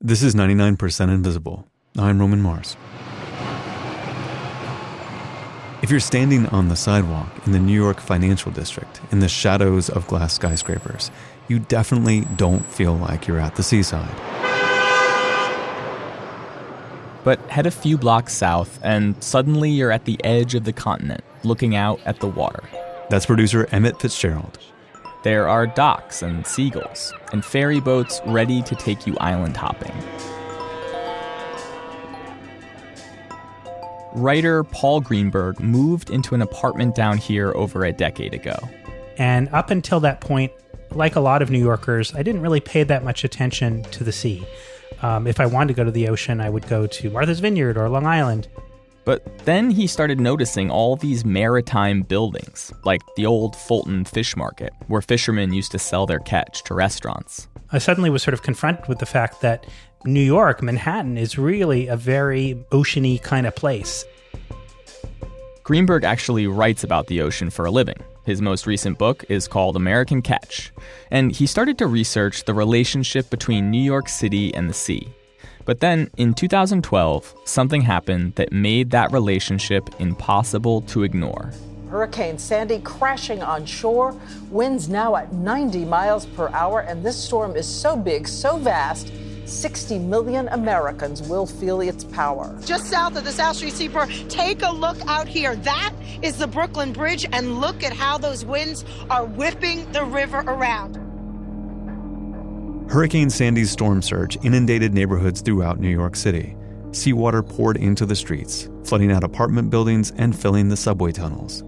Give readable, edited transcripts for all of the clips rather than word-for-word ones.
This is 99% Invisible. I'm Roman Mars. If you're standing on the sidewalk in the New York financial district in the shadows of glass skyscrapers, you definitely don't feel like you're at the seaside. But head a few blocks south and suddenly you're at the edge of the continent, looking out at the water. That's producer Emmett Fitzgerald. There are docks and seagulls and ferry boats ready to take you island hopping. Writer Paul Greenberg moved into an apartment down here over a decade ago. And up until that point, like a lot of New Yorkers, I didn't really pay that much attention to the sea. If I wanted to go to the ocean, I would go to Martha's Vineyard or Long Island. But then he started noticing all these maritime buildings, like the old Fulton Fish Market, where fishermen used to sell their catch to restaurants. I suddenly was sort of confronted with the fact that New York, Manhattan, is really a very oceany kind of place. Greenberg actually writes about the ocean for a living. His most recent book is called American Catch, and he started to research the relationship between New York City and the sea. But then, in 2012, something happened that made that relationship impossible to ignore. Hurricane Sandy crashing on shore, winds now at 90 miles per hour, and this storm is so big, so vast, 60 million Americans will feel its power. Just south of the South Street Seaport, take a look out here. That is the Brooklyn Bridge, and look at how those winds are whipping the river around. Hurricane Sandy's storm surge inundated neighborhoods throughout New York City. Seawater poured into the streets, flooding out apartment buildings and filling the subway tunnels.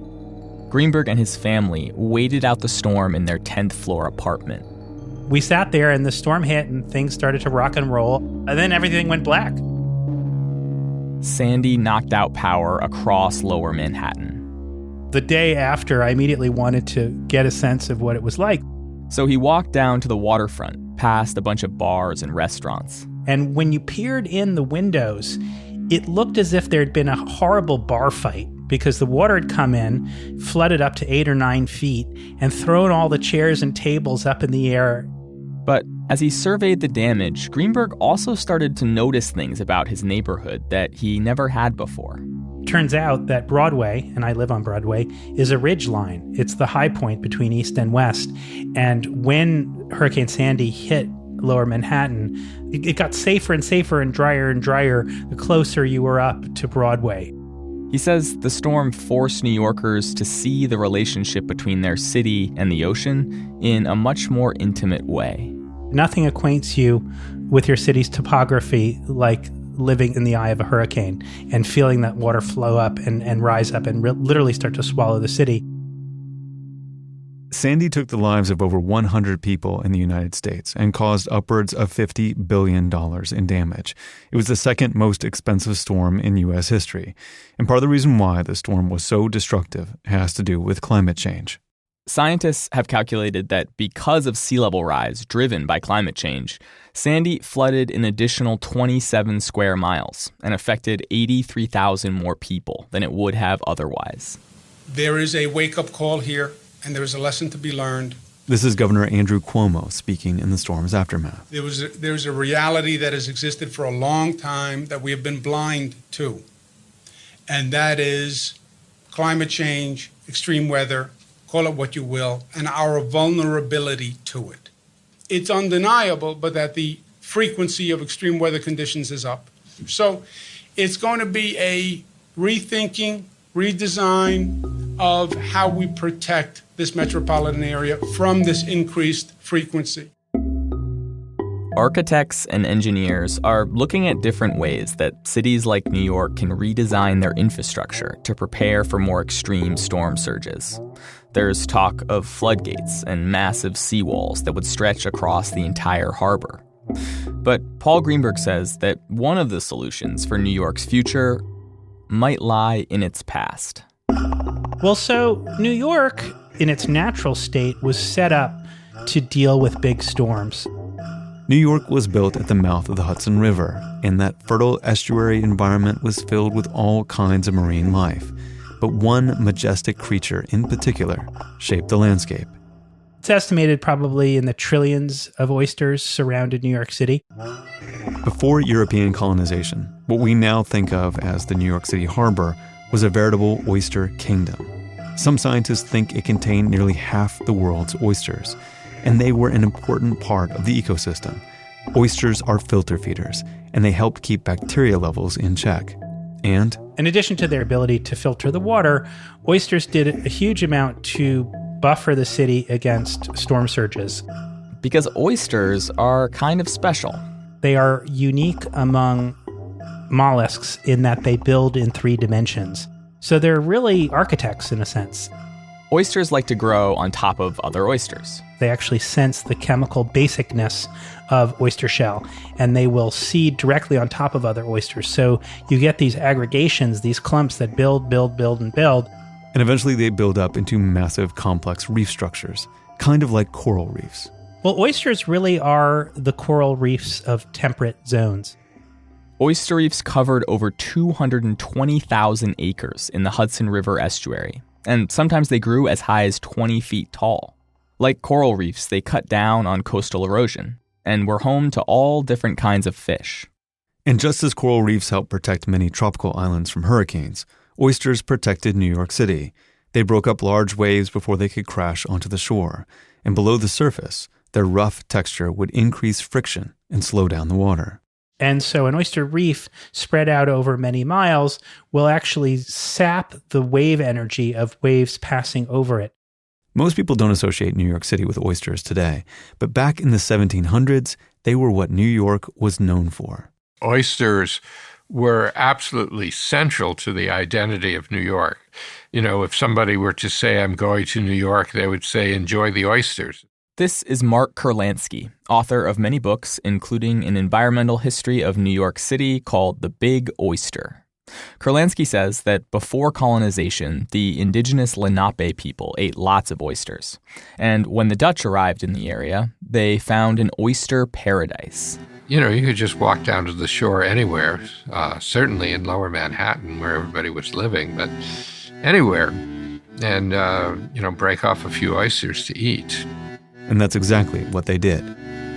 Greenberg and his family waited out the storm in their 10th floor apartment. We sat there and the storm hit and things started to rock and roll, and then everything went black. Sandy knocked out power across lower Manhattan. The day after, I immediately wanted to get a sense of what it was like. So he walked down to the waterfront, past a bunch of bars and restaurants. And when you peered in the windows, it looked as if there'd been a horrible bar fight because the water had come in, flooded up to 8 or 9 feet, and thrown all the chairs and tables up in the air. But as he surveyed the damage, Greenberg also started to notice things about his neighborhood that he never had before. Turns out that Broadway, and I live on Broadway, is a ridge line. It's the high point between East and West. And when Hurricane Sandy hit lower Manhattan, it got safer and safer and drier the closer you were up to Broadway. He says the storm forced New Yorkers to see the relationship between their city and the ocean in a much more intimate way. Nothing acquaints you with your city's topography like living in the eye of a hurricane and feeling that water flow up and rise up and literally start to swallow the city. Sandy took the lives of over 100 people in the United States and caused upwards of $50 billion in damage. It was the second most expensive storm in U.S. history. And part of the reason why the storm was so destructive has to do with climate change. Scientists have calculated that because of sea level rise driven by climate change, Sandy flooded an additional 27 square miles and affected 83,000 more people than it would have otherwise. There is a wake-up call here, and there is a lesson to be learned. This is Governor Andrew Cuomo speaking in the storm's aftermath. There's a reality that has existed for a long time that we have been blind to, and that is climate change, extreme weather, call it what you will, and our vulnerability to it. It's undeniable, but that the frequency of extreme weather conditions is up. So it's going to be a rethinking, redesign of how we protect this metropolitan area from this increased frequency. Architects and engineers are looking at different ways that cities like New York can redesign their infrastructure to prepare for more extreme storm surges. There's talk of floodgates and massive seawalls that would stretch across the entire harbor. But Paul Greenberg says that one of the solutions for New York's future might lie in its past. Well, so New York, in its natural state, was set up to deal with big storms. New York was built at the mouth of the Hudson River, and that fertile estuary environment was filled with all kinds of marine life. But one majestic creature in particular shaped the landscape. It's estimated probably in the trillions of oysters surrounded New York City. Before European colonization, what we now think of as the New York City harbor was a veritable oyster kingdom. Some scientists think it contained nearly half the world's oysters, and they were an important part of the ecosystem. Oysters are filter feeders, and they helped keep bacteria levels in check. And in addition to their ability to filter the water, oysters did a huge amount to buffer the city against storm surges. Because oysters are kind of special. They are unique among mollusks in that they build in 3 dimensions. So they're really architects in a sense. Oysters like to grow on top of other oysters. They actually sense the chemical basicness of oyster shell, and they will seed directly on top of other oysters. So you get these aggregations, these clumps that build, and build. And eventually they build up into massive complex reef structures, kind of like coral reefs. Well, oysters really are the coral reefs of temperate zones. Oyster reefs covered over 220,000 acres in the Hudson River estuary, and sometimes they grew as high as 20 feet tall. Like coral reefs, they cut down on coastal erosion and were home to all different kinds of fish. And just as coral reefs help protect many tropical islands from hurricanes, oysters protected New York City. They broke up large waves before they could crash onto the shore, and below the surface, their rough texture would increase friction and slow down the water. And so an oyster reef spread out over many miles will actually sap the wave energy of waves passing over it. Most people don't associate New York City with oysters today, but back in the 1700s, they were what New York was known for. Oysters were absolutely central to the identity of New York. You know, if somebody were to say, I'm going to New York, they would say, enjoy the oysters. This is Mark Kurlansky, author of many books, including an environmental history of New York City called The Big Oyster. Kurlansky says that before colonization, the indigenous Lenape people ate lots of oysters. And when the Dutch arrived in the area, they found an oyster paradise. You know, you could just walk down to the shore anywhere, certainly in lower Manhattan where everybody was living, but anywhere, and, break off a few oysters to eat. And that's exactly what they did.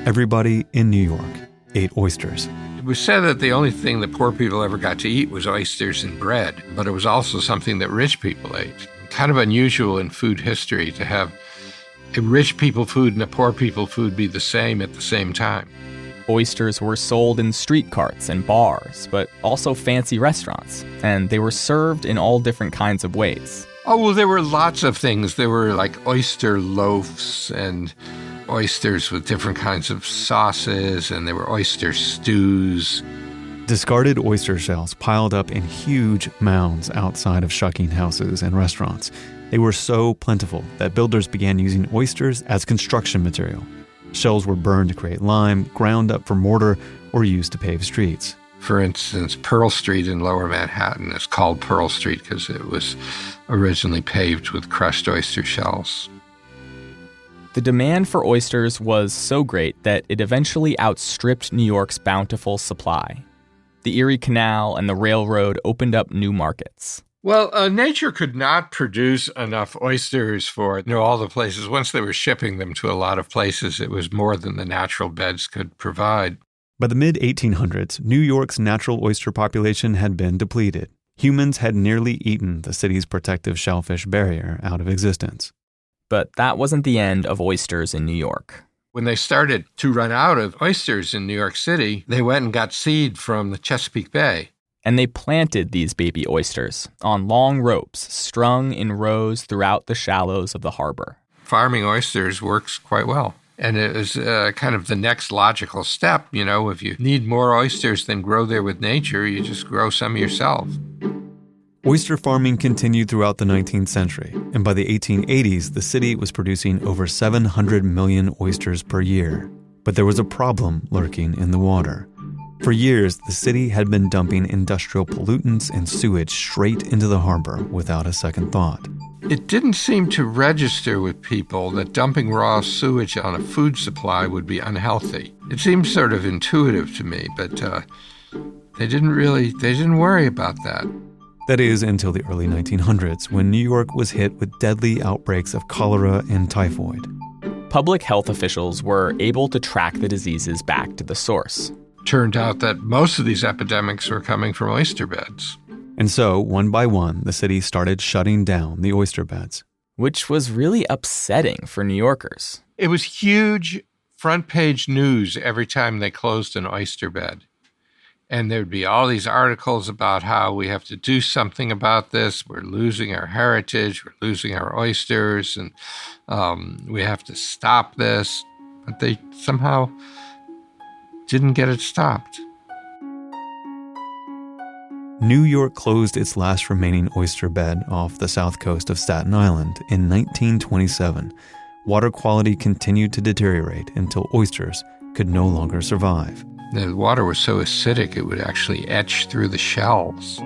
Everybody in New York ate oysters. It was said that the only thing that poor people ever got to eat was oysters and bread, but it was also something that rich people ate. Kind of unusual in food history to have a rich people food and a poor people food be the same at the same time. Oysters were sold in street carts and bars, but also fancy restaurants, and they were served in all different kinds of ways. Oh, well, there were lots of things. There were like oyster loaves and oysters with different kinds of sauces, and there were oyster stews. Discarded oyster shells piled up in huge mounds outside of shucking houses and restaurants. They were so plentiful that builders began using oysters as construction material. Shells were burned to create lime, ground up for mortar, or used to pave streets. For instance, Pearl Street in Lower Manhattan is called Pearl Street because it was originally paved with crushed oyster shells. The demand for oysters was so great that it eventually outstripped New York's bountiful supply. The Erie Canal and the railroad opened up new markets. Well, nature could not produce enough oysters for all the places. Once they were shipping them to a lot of places, it was more than the natural beds could provide. By the mid-1800s, New York's natural oyster population had been depleted. Humans had nearly eaten the city's protective shellfish barrier out of existence. But that wasn't the end of oysters in New York. When they started to run out of oysters in New York City, they went and got seed from the Chesapeake Bay. And they planted these baby oysters on long ropes strung in rows throughout the shallows of the harbor. Farming oysters works quite well. And it was kind of the next logical step. You know, if you need more oysters than grow there with nature, you just grow some yourself. Oyster farming continued throughout the 19th century, and by the 1880s, the city was producing over 700 million oysters per year. But there was a problem lurking in the water. For years, the city had been dumping industrial pollutants and sewage straight into the harbor without a second thought. It didn't seem to register with people that dumping raw sewage on a food supply would be unhealthy. It seemed sort of intuitive to me, but they didn't worry about that. That is until the early 1900s, when New York was hit with deadly outbreaks of cholera and typhoid. public health officials were able to track the diseases back to the source. Turned out that most of these epidemics were coming from oyster beds. And so, one by one, the city started shutting down the oyster beds. Which was really upsetting for New Yorkers. It was huge front-page news every time they closed an oyster bed. And there'd be all these articles about how we have to do something about this. We're losing our heritage. We're losing our oysters. And we have to stop this. But they somehow didn't get it stopped. New York closed its last remaining oyster bed off the south coast of Staten Island in 1927. Water quality continued to deteriorate until oysters could no longer survive. The water was so acidic it would actually etch through the shells.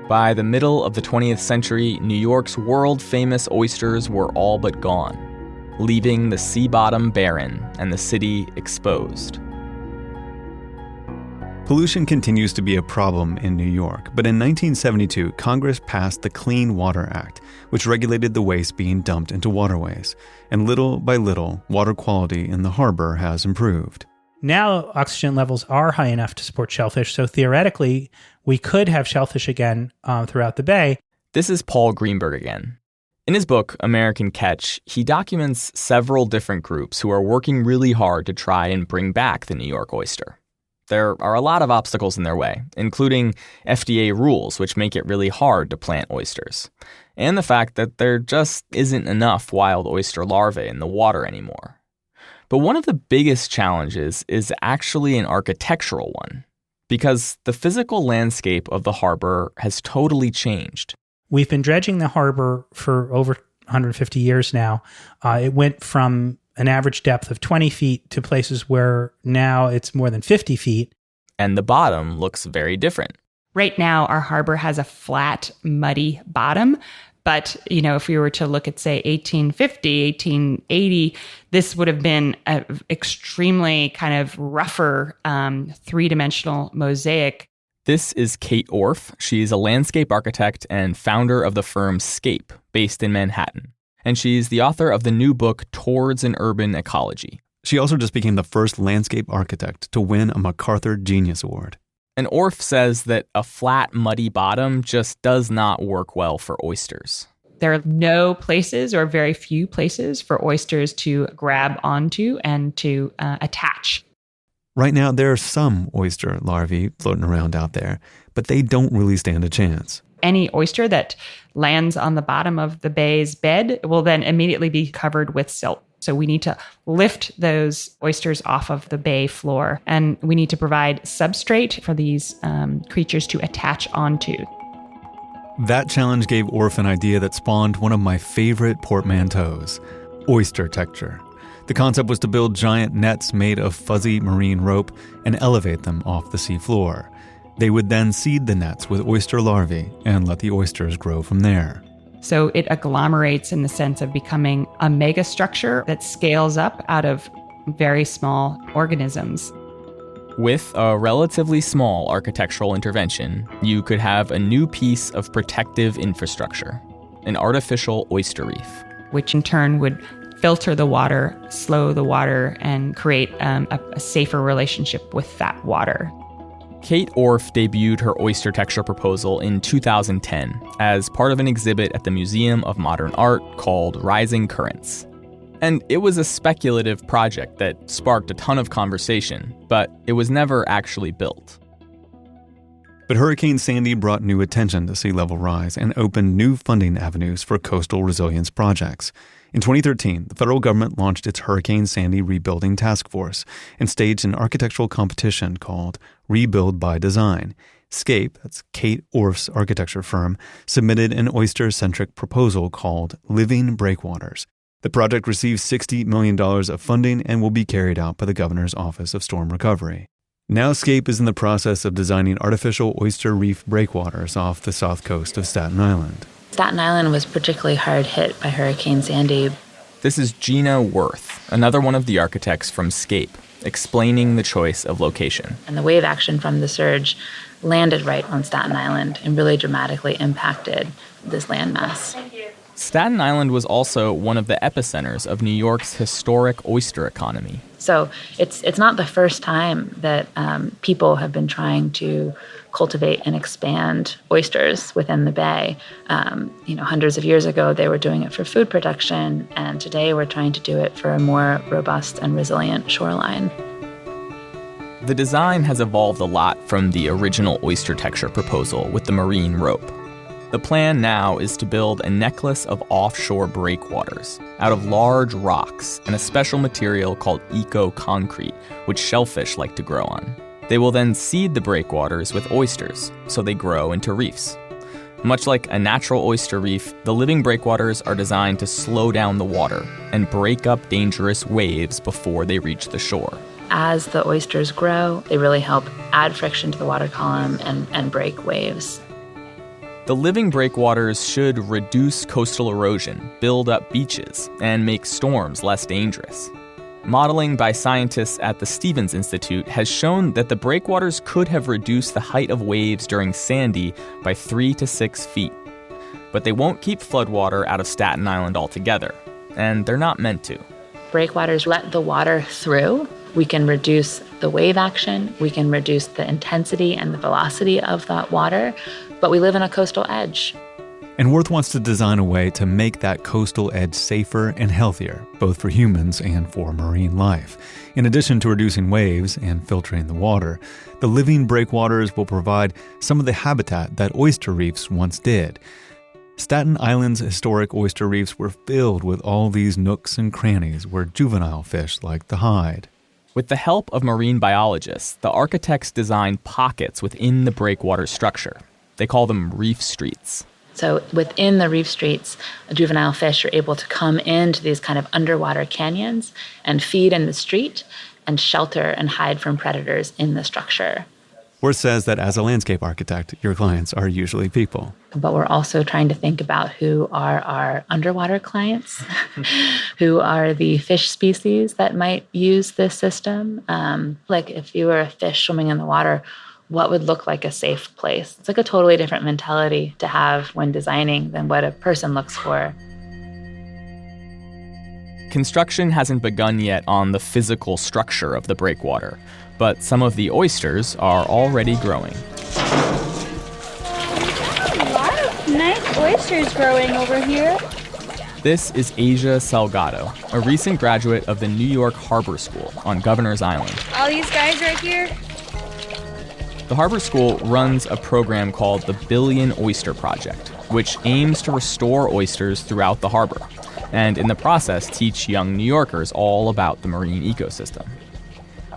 By the middle of the 20th century, New York's world-famous oysters were all but gone, leaving the sea bottom barren and the city exposed. Pollution continues to be a problem in New York, but in 1972, Congress passed the Clean Water Act, which regulated the waste being dumped into waterways. And little by little, water quality in the harbor has improved. Now oxygen levels are high enough to support shellfish, so theoretically, we could have shellfish again throughout the bay. This is Paul Greenberg again. In his book, American Catch, he documents several different groups who are working really hard to try and bring back the New York oyster. There are a lot of obstacles in their way, including FDA rules, which make it really hard to plant oysters, and the fact that there just isn't enough wild oyster larvae in the water anymore. But one of the biggest challenges is actually an architectural one, because the physical landscape of the harbor has totally changed. We've been dredging the harbor for over 150 years now. It went from an average depth of 20 feet to places where now it's more than 50 feet. And the bottom looks very different. Right now, our harbor has a flat, muddy bottom. But, if we were to look at, say, 1850, 1880, this would have been an extremely kind of rougher three-dimensional mosaic. This is Kate Orff. She's a landscape architect and founder of the firm Scape, based in Manhattan. And she's the author of the new book, Towards an Urban Ecology. She also just became the first landscape architect to win a MacArthur Genius Award. And Orff says that a flat, muddy bottom just does not work well for oysters. There are no places or very few places for oysters to grab onto and to attach. Right now, there are some oyster larvae floating around out there, but they don't really stand a chance. Any oyster that lands on the bottom of the bay's bed will then immediately be covered with silt. So we need to lift those oysters off of the bay floor, and we need to provide substrate for these creatures to attach onto. That challenge gave Orff an idea that spawned one of my favorite portmanteaus, Oyster-tecture. The concept was to build giant nets made of fuzzy marine rope and elevate them off the seafloor. They would then seed the nets with oyster larvae and let the oysters grow from there. So it agglomerates in the sense of becoming a megastructure that scales up out of very small organisms. With a relatively small architectural intervention, you could have a new piece of protective infrastructure, an artificial oyster reef. Which in turn would filter the water, slow the water, and create a safer relationship with that water. Kate Orff debuted her Oyster-tecture proposal in 2010 as part of an exhibit at the Museum of Modern Art called Rising Currents. And it was a speculative project that sparked a ton of conversation, but it was never actually built. But Hurricane Sandy brought new attention to sea level rise and opened new funding avenues for coastal resilience projects. In 2013, the federal government launched its Hurricane Sandy Rebuilding Task Force and staged an architectural competition called Rebuild by Design. Scape, that's Kate Orff's architecture firm, submitted an oyster-centric proposal called Living Breakwaters. The project received $60 million of funding and will be carried out by the governor's Office of Storm Recovery. Now Scape is in the process of designing artificial oyster reef breakwaters off the south coast of Staten Island. Staten Island was particularly hard hit by Hurricane Sandy. This is Gina Worth, another one of the architects from Scape, explaining the choice of location. And the wave action from the surge landed right on Staten Island and really dramatically impacted this landmass. Staten Island was also one of the epicenters of New York's historic oyster economy. So it's not the first time that people have been trying to cultivate and expand oysters within the bay. Hundreds of years ago, they were doing it for food production, and today we're trying to do it for a more robust and resilient shoreline. The design has evolved a lot from the original Oyster-tecture proposal with the marine rope. The plan now is to build a necklace of offshore breakwaters out of large rocks and a special material called eco-concrete, which shellfish like to grow on. They will then seed the breakwaters with oysters, so they grow into reefs. Much like a natural oyster reef, the living breakwaters are designed to slow down the water and break up dangerous waves before they reach the shore. As the oysters grow, they really help add friction to the water column and break waves. The living breakwaters should reduce coastal erosion, build up beaches, and make storms less dangerous. Modeling by scientists at the Stevens Institute has shown that the breakwaters could have reduced the height of waves during Sandy by 3 to 6 feet. But they won't keep floodwater out of Staten Island altogether, and they're not meant to. Breakwaters let the water through. We can reduce the wave action, we can reduce the intensity and the velocity of that water, but we live in a coastal edge. And Worth wants to design a way to make that coastal edge safer and healthier, both for humans and for marine life. In addition to reducing waves and filtering the water, the living breakwaters will provide some of the habitat that oyster reefs once did. Staten Island's historic oyster reefs were filled with all these nooks and crannies where juvenile fish like to hide. With the help of marine biologists, the architects designed pockets within the breakwater structure. They call them reef streets. So within the reef streets, juvenile fish are able to come into these kind of underwater canyons and feed in the street and shelter and hide from predators in the structure. Worth says that as a landscape architect, your clients are usually people. But we're also trying to think about who are our underwater clients, who are the fish species that might use this system. Like if you were a fish swimming in the water, what would look like a safe place? It's like a totally different mentality to have when designing than what a person looks for. Construction hasn't begun yet on the physical structure of the breakwater, but some of the oysters are already growing. A lot of nice oysters growing over here. This is Asia Salgado, a recent graduate of the New York Harbor School on Governor's Island. All these guys right here. The Harbor School runs a program called the Billion Oyster Project, which aims to restore oysters throughout the harbor, and in the process teach young New Yorkers all about the marine ecosystem.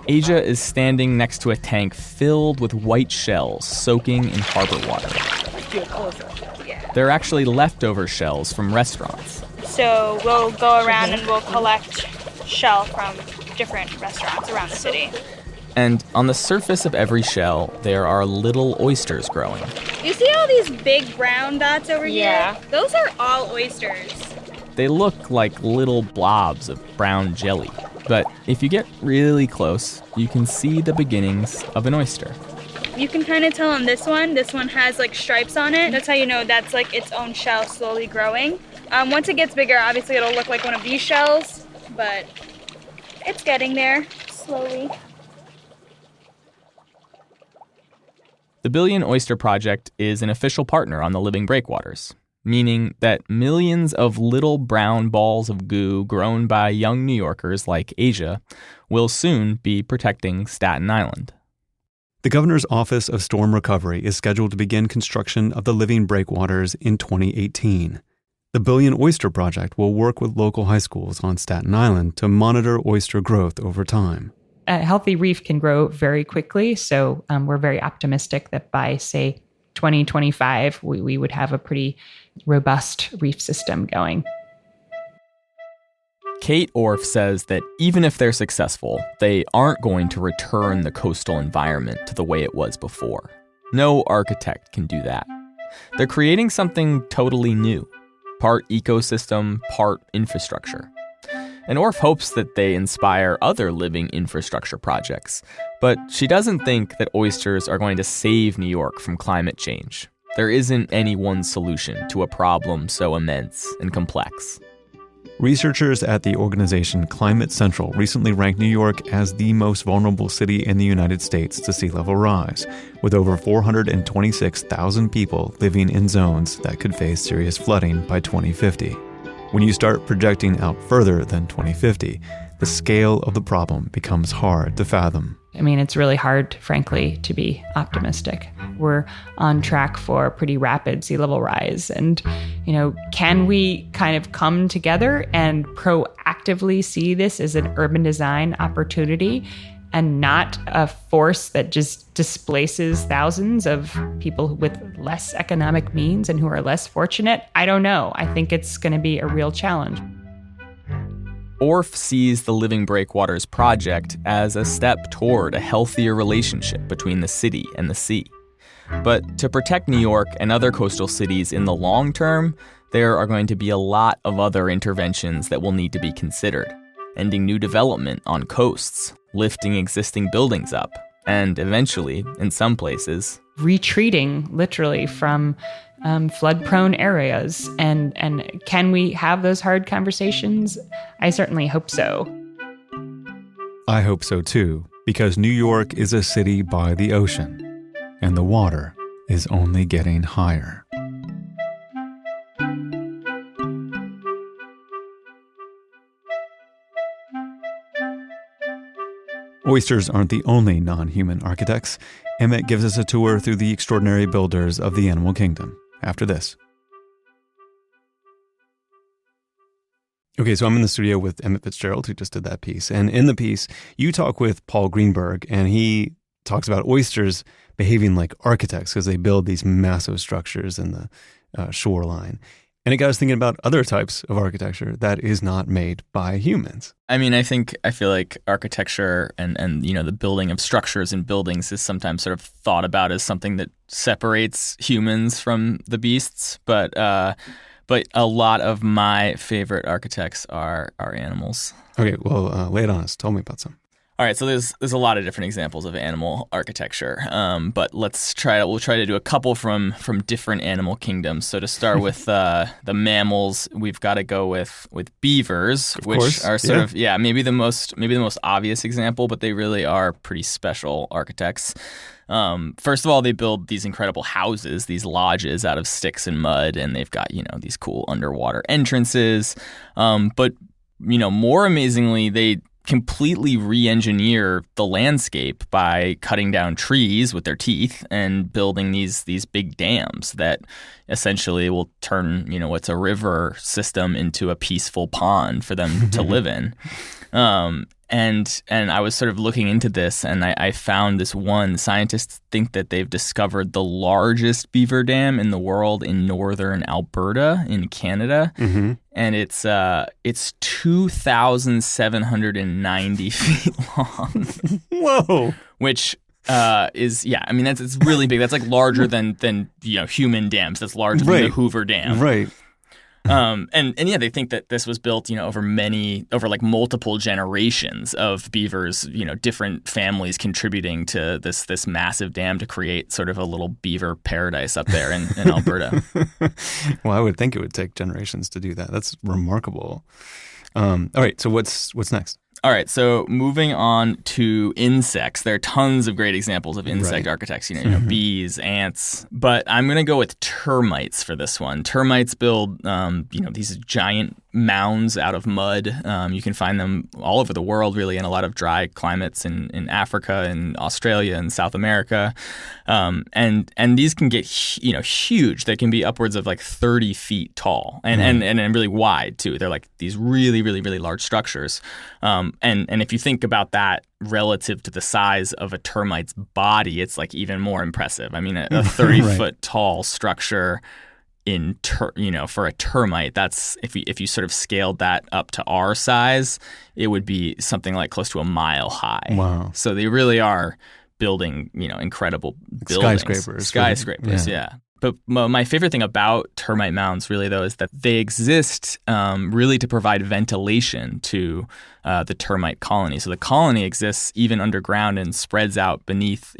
Asia is standing next to a tank filled with white shells soaking in harbor water. They're actually leftover shells from restaurants. So we'll go around and we'll collect shell from different restaurants around the city. And on the surface of every shell, there are little oysters growing. You see all these big brown dots over here? Those are all oysters. They look like little blobs of brown jelly. But if you get really close, you can see the beginnings of an oyster. You can kind of tell on this one has like stripes on it. That's how you know that's like its own shell slowly growing. Once it gets bigger, obviously it'll look like one of these shells, but it's getting there slowly. The Billion Oyster Project is an official partner on the living breakwaters, meaning that millions of little brown balls of goo grown by young New Yorkers like Asia will soon be protecting Staten Island. The Governor's Office of Storm Recovery is scheduled to begin construction of the living breakwaters in 2018. The Billion Oyster Project will work with local high schools on Staten Island to monitor oyster growth over time. A healthy reef can grow very quickly, so we're very optimistic that by, say, 2025, we would have a pretty robust reef system going. Kate Orff says that even if they're successful, they aren't going to return the coastal environment to the way it was before. No architect can do that. They're creating something totally new, part ecosystem, part infrastructure. And Orff hopes that they inspire other living infrastructure projects, but she doesn't think that oysters are going to save New York from climate change. There isn't any one solution to a problem so immense and complex. Researchers at the organization Climate Central recently ranked New York as the most vulnerable city in the United States to sea level rise, with over 426,000 people living in zones that could face serious flooding by 2050. When you start projecting out further than 2050, the scale of the problem becomes hard to fathom. I mean, it's really hard, frankly, to be optimistic. We're on track for pretty rapid sea level rise. And, can we kind of come together and proactively see this as an urban design opportunity and not a force that just displaces thousands of people with less economic means and who are less fortunate? I don't know. I think it's going to be a real challenge. ORF sees the Living Breakwaters project as a step toward a healthier relationship between the city and the sea. But to protect New York and other coastal cities in the long term, there are going to be a lot of other interventions that will need to be considered. Ending new development on coasts, lifting existing buildings up, and eventually, in some places, retreating literally from flood-prone areas. And can we have those hard conversations? I certainly hope so. I hope so too, because New York is a city by the ocean, and the water is only getting higher. Oysters aren't the only non-human architects. Emmett gives us a tour through the extraordinary builders of the animal kingdom after this. Okay, so I'm in the studio with Emmett Fitzgerald, who just did that piece. And in the piece, you talk with Paul Greenberg, and he talks about oysters behaving like architects because they build these massive structures in the shoreline. And it got us thinking about other types of architecture that is not made by humans. I mean, I feel like architecture and the building of structures and buildings is sometimes sort of thought about as something that separates humans from the beasts. But a lot of my favorite architects are animals. Okay, well, lay it on us. Tell me about some. All right, so there's a lot of different examples of animal architecture, but we'll try to do a couple from different animal kingdoms. So to start with the mammals, we've got to go with beavers, which are sort of maybe the most obvious example, but they really are pretty special architects. First of all, they build these incredible houses, these lodges out of sticks and mud, and they've got these cool underwater entrances. But more amazingly, they completely re-engineer the landscape by cutting down trees with their teeth and building these big dams that essentially will turn what's a river system into a peaceful pond for them to live in. And I was sort of looking into this, and I found this one. Scientists think that they've discovered the largest beaver dam in the world in northern Alberta in Canada. Mm-hmm. And it's 2,790 feet long. Whoa! Which it's really big. That's like larger than human dams. That's larger than the Hoover Dam. Right. They think that this was built, over multiple generations of beavers, different families contributing to this massive dam to create sort of a little beaver paradise up there in Alberta. Well, I would think it would take generations to do that. That's remarkable. All right, so what's next? All right, so moving on to insects. There are tons of great examples of insect architects, bees, ants. But I'm going to go with termites for this one. Termites build, these giant mounds out of mud. You can find them all over the world, really, in a lot of dry climates in Africa and Australia and South America. And these can get, huge. They can be upwards of like 30 feet tall and really wide, too. They're like these really, really, really large structures. And if you think about that relative to the size of a termite's body, it's like even more impressive. I mean, a 30-foot tall structure for a termite, that's if you sort of scaled that up to our size, it would be something like close to a mile high. Wow! So they really are building, incredible buildings. Skyscrapers, yeah. But my favorite thing about termite mounds really, though, is that they exist really to provide ventilation to the termite colony. So the colony exists even underground and spreads out beneath,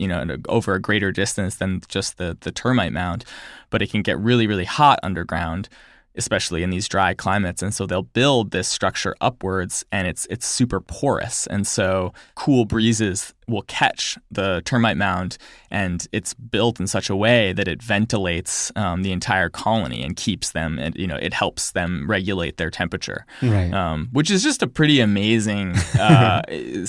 over a greater distance than just the termite mound. But it can get really, really hot underground, especially in these dry climates. And so they'll build this structure upwards, and it's super porous. And so cool breezes will catch the termite mound, and it's built in such a way that it ventilates the entire colony and keeps them, and it helps them regulate their temperature, right? Which is just a pretty amazing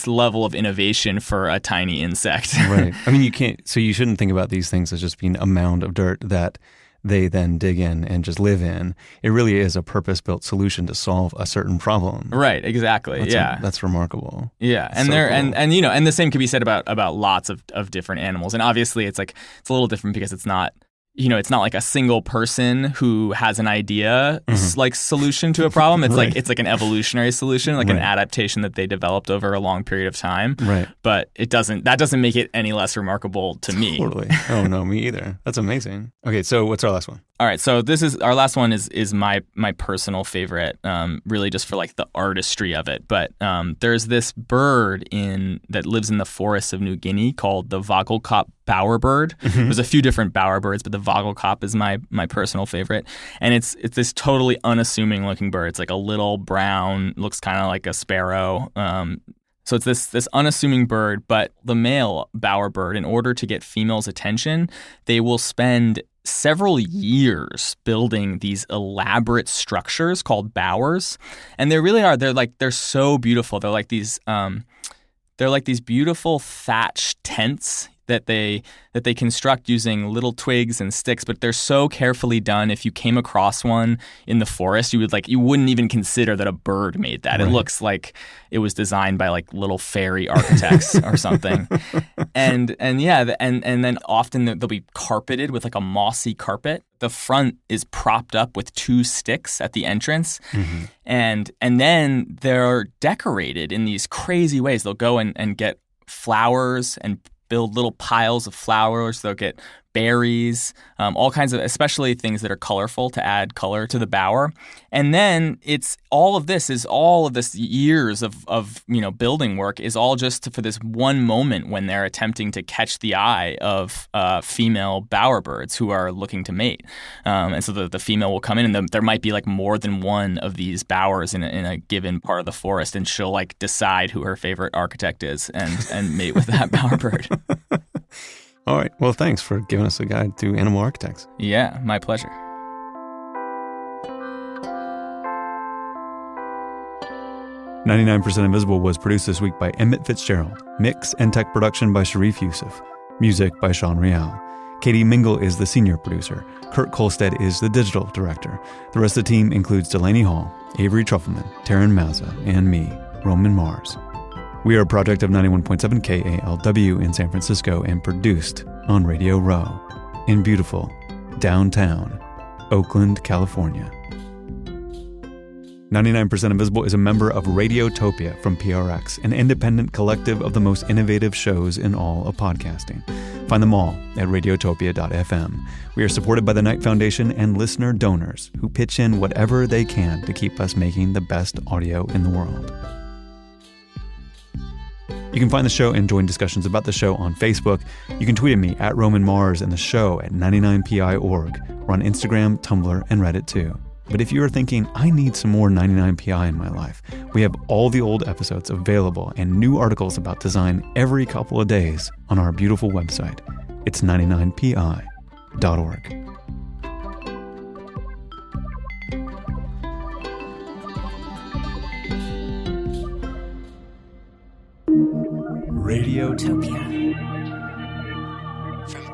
level of innovation for a tiny insect. Right. I mean, you shouldn't think about these things as just being a mound of dirt that they then dig in and just live in. It really is a purpose-built solution to solve a certain problem. Right, exactly. That's remarkable. Yeah, and so cool. and the same can be said about lots of different animals. And obviously it's a little different because it's not like a single person who has an idea like solution to a problem. It's Right. it's like an evolutionary solution, like an adaptation that they developed over a long period of time. Right. But that doesn't make it any less remarkable to me. Totally. Oh no, me either. That's amazing. Okay, so what's our last one? All right, so our last one is my personal favorite, really just for like the artistry of it. But there's this bird that lives in the forests of New Guinea called the Vogelkop bowerbird. There's a few different bowerbirds, but the Vogelkop is my personal favorite. And it's this totally unassuming looking bird. It's like a little brown, looks kind of like a sparrow. So it's this unassuming bird, but the male bowerbird, in order to get females' attention, they will spend several years building these elaborate structures called bowers. And they really are, they're so beautiful. They're like these beautiful thatched tents that they construct using little twigs and sticks, but they're so carefully done. If you came across one in the forest, you wouldn't even consider that a bird made that. Right. It looks like it was designed by like little fairy architects or something. And then often they'll be carpeted with like a mossy carpet. The front is propped up with 2 sticks at the entrance. Mm-hmm. And then they're decorated in these crazy ways. They'll go and get flowers and build little piles of flowers. They'll get berries, all kinds of, especially things that are colorful to add color to the bower. And then all of this years of building work is all just for this one moment when they're attempting to catch the eye of female bowerbirds who are looking to mate. And so the female will come in, and there might be like more than one of these bowers in a given part of the forest, and she'll like decide who her favorite architect is and mate with that bowerbird. All right. Well, thanks for giving us a guide to animal architects. Yeah, my pleasure. "99% Invisible" was produced this week by Emmett Fitzgerald. Mix and tech production by Sharif Youssef. Music by Sean Real. Katie Mingle is the senior producer. Kurt Kolstad is the digital director. The rest of the team includes Delaney Hall, Avery Trufelman, Taryn Mazza, and me, Roman Mars. We are a project of 91.7 KALW in San Francisco and produced on Radio Row in beautiful downtown Oakland, California. 99% Invisible is a member of Radiotopia from PRX, an independent collective of the most innovative shows in all of podcasting. Find them all at radiotopia.fm. We are supported by the Knight Foundation and listener donors who pitch in whatever they can to keep us making the best audio in the world. You can find the show and join discussions about the show on Facebook. You can tweet at me at Roman Mars and the show at 99pi.org. We're on Instagram, Tumblr, and Reddit too. But if you're thinking, I need some more 99pi in my life, we have all the old episodes available and new articles about design every couple of days on our beautiful website. It's 99pi.org. Radiotopia from